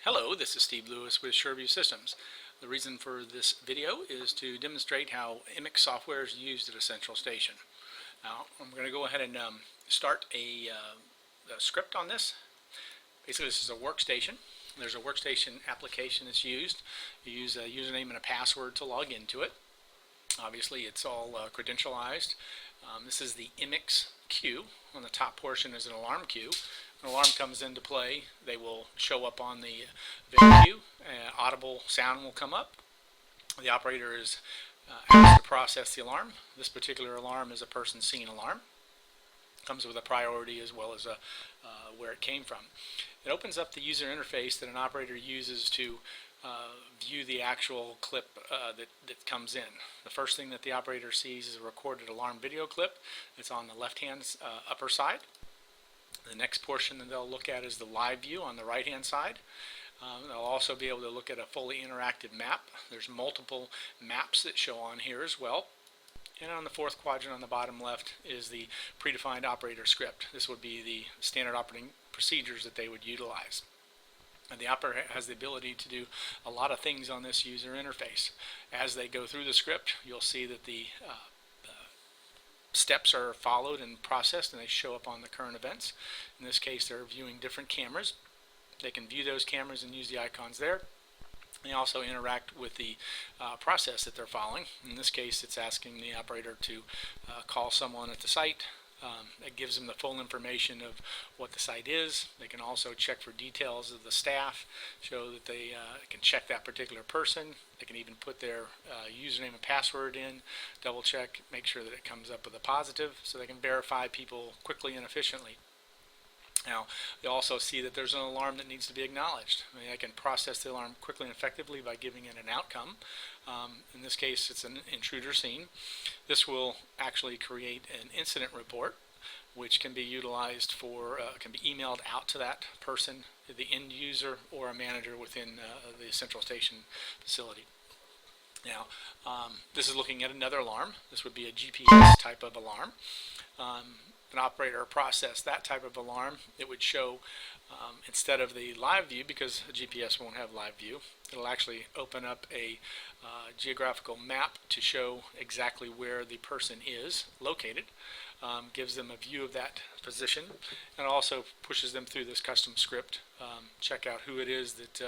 Hello, this is Steve Lewis with Sureview Systems. The reason for this video is to demonstrate how Immix software is used at a central station. Now, I'm going to go ahead and start a script on this. Basically, this is a workstation. There's a workstation application that's used. You use a username and a password to log into it. Obviously, it's all credentialized. This is the Immix queue. On the top portion is an alarm queue. When an alarm comes into play, they will show up on the event queue. Audible sound will come up. The operator is asked to process the alarm. This particular alarm is a person seen alarm. Comes with a priority as well as where it came from. It opens up the user interface that an operator uses to view the actual clip that comes in. The first thing that the operator sees is a recorded alarm video clip. It's on the left-hand upper side. The next portion that they'll look at is the live view on the right-hand side. They'll also be able to look at a fully interactive map. There's multiple maps that show on here as well. And on the fourth quadrant on the bottom left is the predefined operator script. This would be the standard operating procedures that they would utilize. And the operator has the ability to do a lot of things on this user interface. As they go through the script, you'll see that the steps are followed and processed, and they show up on the current events. In this case, they're viewing different cameras. They can view those cameras and use the icons there. They also interact with the process that they're following. In this case, it's asking the operator to call someone at the site. It gives them the full information of what the site is. They can also check for details of the staff, show that they can check that particular person. They can even put their username and password in, double check, make sure that it comes up with a positive, so they can verify people quickly and efficiently. Now, they also see that there's an alarm that needs to be acknowledged. I can process the alarm quickly and effectively by giving it an outcome. In this case, it's an intruder seen. This will actually create an incident report, which can be utilized for, can be emailed out to that person, the end user, or a manager within the central station facility. Now, this is looking at another alarm. This would be a GPS type of alarm. An operator process that type of alarm, it would show instead of the live view, because a GPS won't have live view, it'll actually open up a geographical map to show exactly where the person is located, gives them a view of that position, and also pushes them through this custom script. Check out who it is that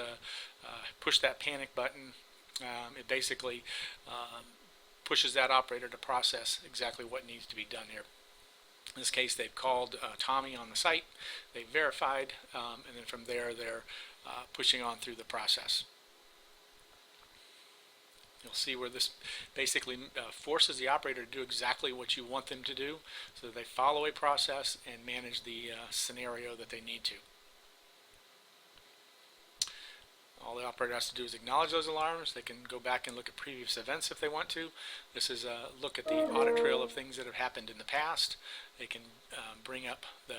pushed that panic button. It basically pushes that operator to process exactly what needs to be done here. In this case, they've called Tommy on the site, they've verified, and then from there they're pushing on through the process. You'll see where this basically forces the operator to do exactly what you want them to do, so that they follow a process and manage the scenario that they need to. All the operator has to do is acknowledge those alarms. They can go back and look at previous events if they want to. This is a look at the audit trail of things that have happened in the past. They can bring up the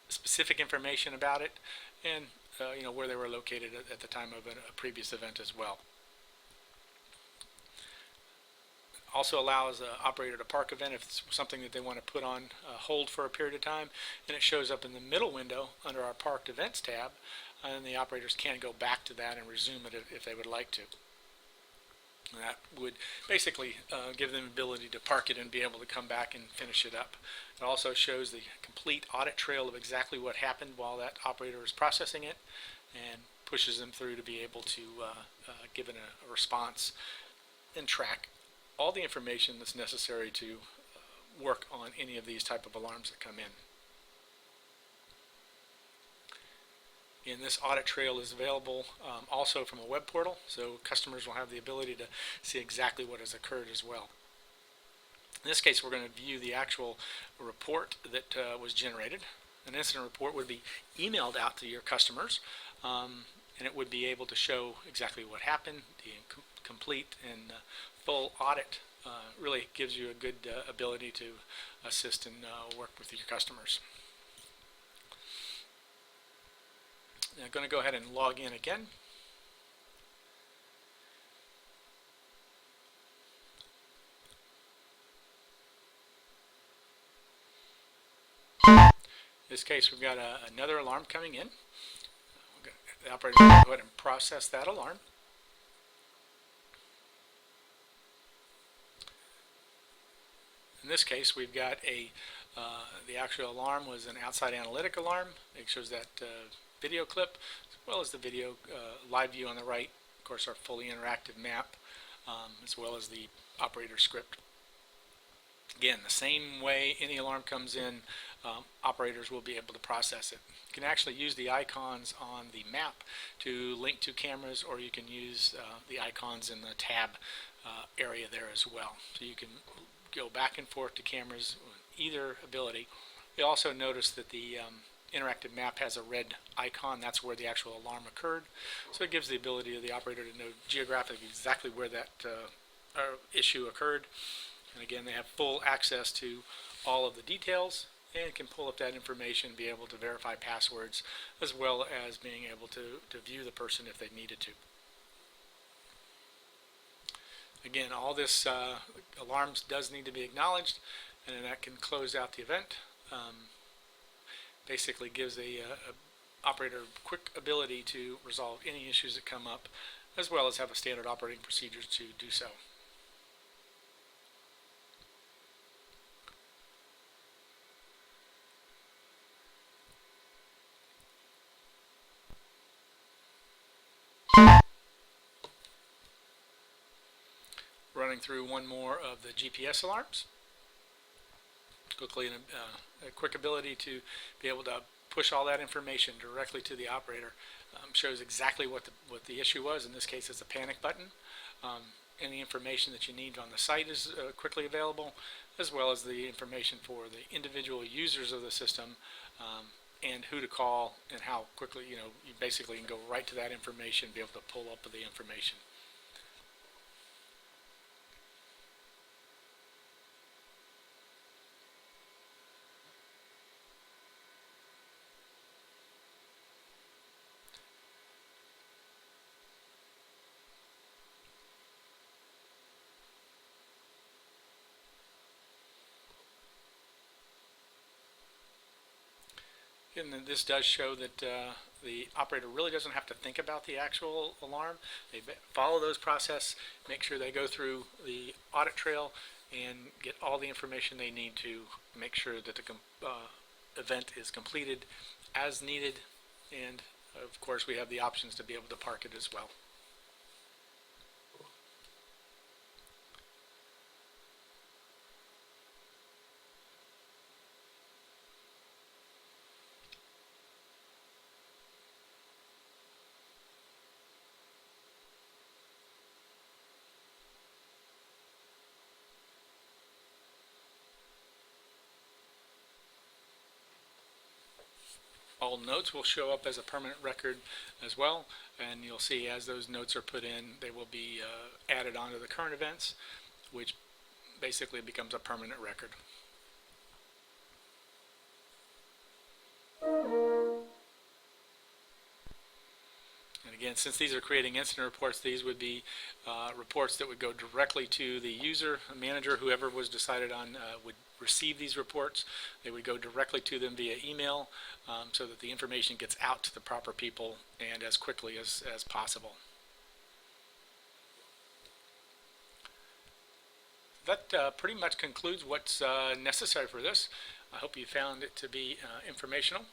specific information about it and where they were located at the time of a previous event as well. Also allows the operator to park event if it's something that they want to put on hold for a period of time, and it shows up in the middle window under our parked events tab, and the operators can go back to that and resume it if they would like to. And that would basically give them the ability to park it and be able to come back and finish it up. It also shows the complete audit trail of exactly what happened while that operator is processing it, and pushes them through to be able to give it a response and track all the information that's necessary to work on any of these type of alarms that come in. And this audit trail is available also from a web portal, so customers will have the ability to see exactly what has occurred as well. In this case, we're going to view the actual report that was generated. An incident report would be emailed out to your customers, and it would be able to show exactly what happened. The complete and full audit really gives you a good ability to assist and work with your customers. I'm going to go ahead and log in again. In this case, we've got another alarm coming in. the operator is going to go ahead and process that alarm. In this case, we've got the actual alarm was an outside analytic alarm. It shows that video clip, as well as the video live view on the right. Of course, our fully interactive map, as well as the operator script. Again, the same way any alarm comes in, operators will be able to process it. You can actually use the icons on the map to link to cameras, or you can use the icons in the tab area there as well. So you can go back and forth to cameras with either ability. You'll also notice that the interactive map has a red icon. That's where the actual alarm occurred. So it gives the ability of the operator to know geographically exactly where that issue occurred. And again, they have full access to all of the details and can pull up that information, be able to verify passwords, as well as being able to view the person if they needed to. Again, all this alarms does need to be acknowledged, and then that can close out the event. Basically gives a operator quick ability to resolve any issues that come up, as well as have a standard operating procedure to do so. Running through one more of the GPS alarms. Quickly, a quick ability to be able to push all that information directly to the operator. Shows exactly what the issue was. In this case, it's a panic button. Any information that you need on the site is quickly available, as well as the information for the individual users of the system, and who to call and how quickly. You basically can go right to that information, be able to pull up the information. And then this does show that the operator really doesn't have to think about the actual alarm. They follow those processes, make sure they go through the audit trail, and get all the information they need to make sure that the event is completed as needed. And of course, we have the options to be able to park it as well. All notes will show up as a permanent record as well, and you'll see as those notes are put in, they will be added onto the current events, which basically becomes a permanent record. And again, since these are creating incident reports, these would be reports that would go directly to the user, manager, whoever was decided on would receive these reports. They would go directly to them via email, so that the information gets out to the proper people and as quickly as possible. That pretty much concludes what's necessary for this. I hope you found it to be informational.